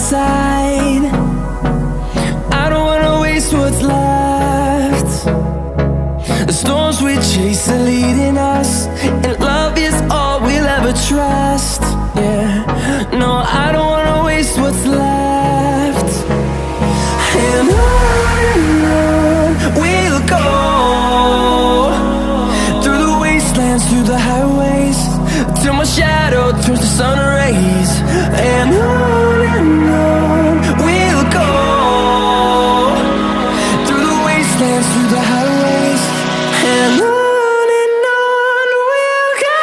side. I don't wanna waste what's left. The storms we chase are leading us, and love is all we'll ever trust. Yeah, no, I don't wanna waste what's left. And on we'll go, through the wastelands, through the highways, till my shadow turns to sun rays. And on we'll go, through the wastelands, through the highways, and on we'll go.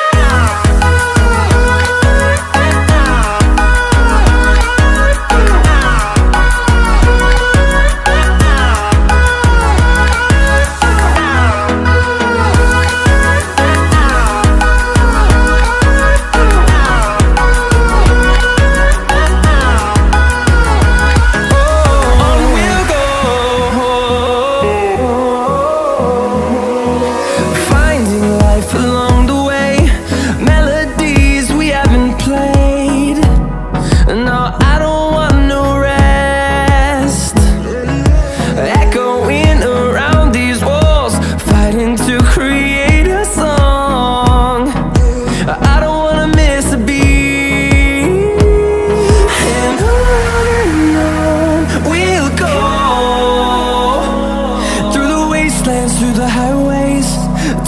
Through the highways,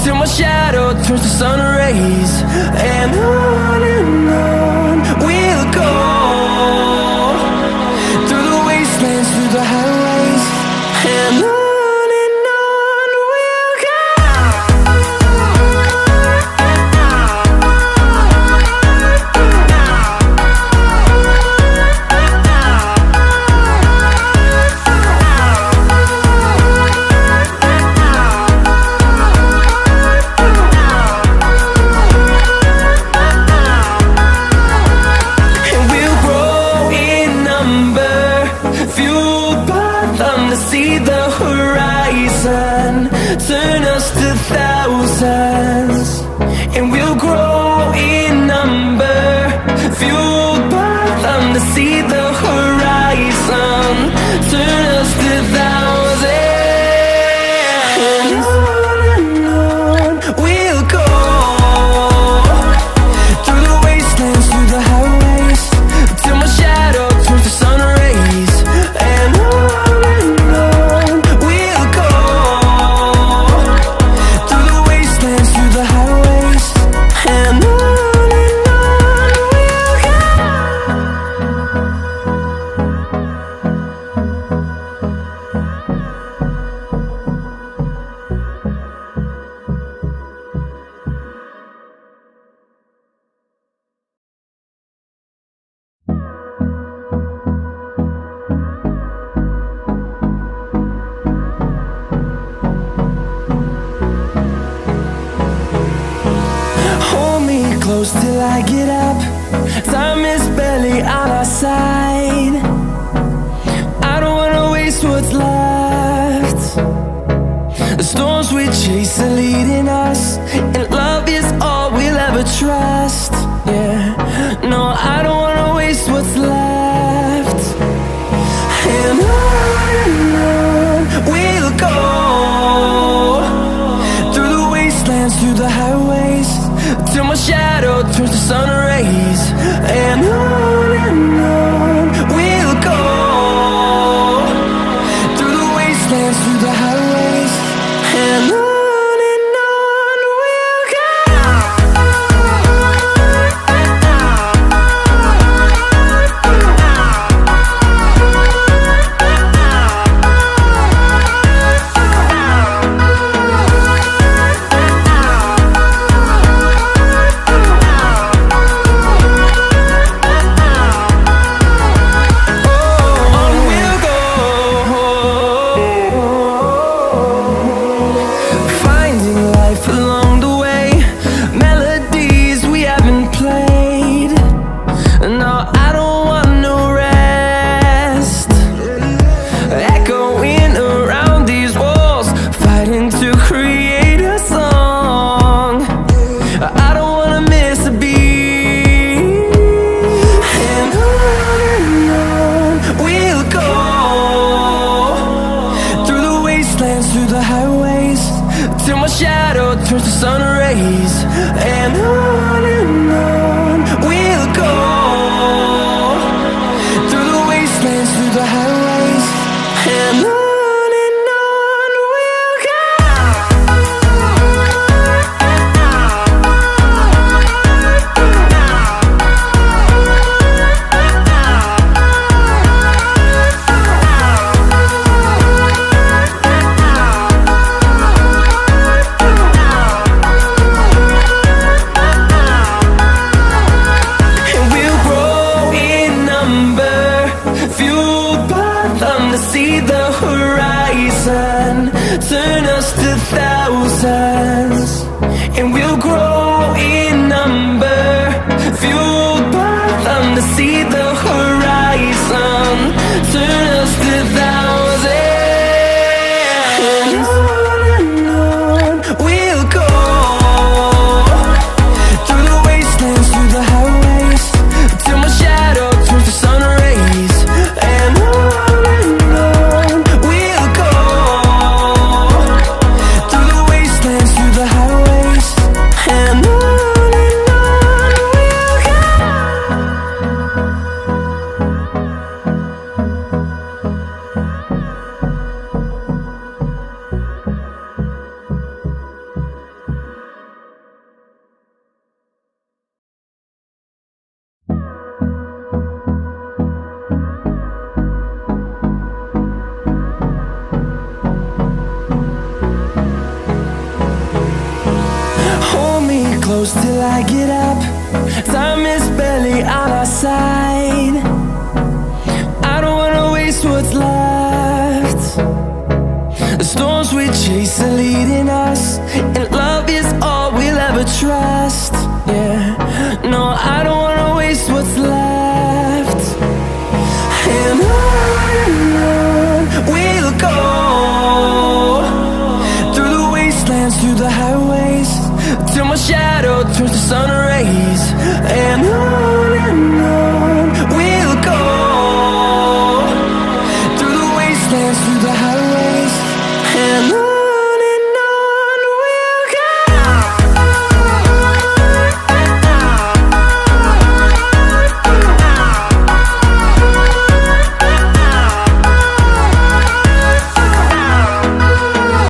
till my shadow turns to sun rays. And on we'll go, through the wastelands, through the highways, and on we'll go. See the horizon turn us to thousands, and we'll grow in number, fueled by them. To see the horizon turn us to thousands, and on we'll go, through the wastelands, through the highways, till my shadow turns to sun rays. And close till I get up. Time is barely on our side. I don't wanna waste what's left. The storms we chase are leading us, and love is all we'll ever trust. Yeah, no, I don't wanna waste what's left. And on we'll go, through the wastelands, through the highways, till my shadow turns to sun rays. And on we'll go, through the wastelands, through the highways, and on we'll go. turns to sun rays, and on we'll go, through the wastelands, through the highways, and on. See the horizon, turn us to thousands, and we'll grow in number, fueled by them to see the horizon, turn us to thousands, and on we'll go, through the wastelands, through the highways, till my shadow turns to sun rays, and on. Close till I get up, time is barely on our side. I don't wanna waste what's left. The storms we chase are leading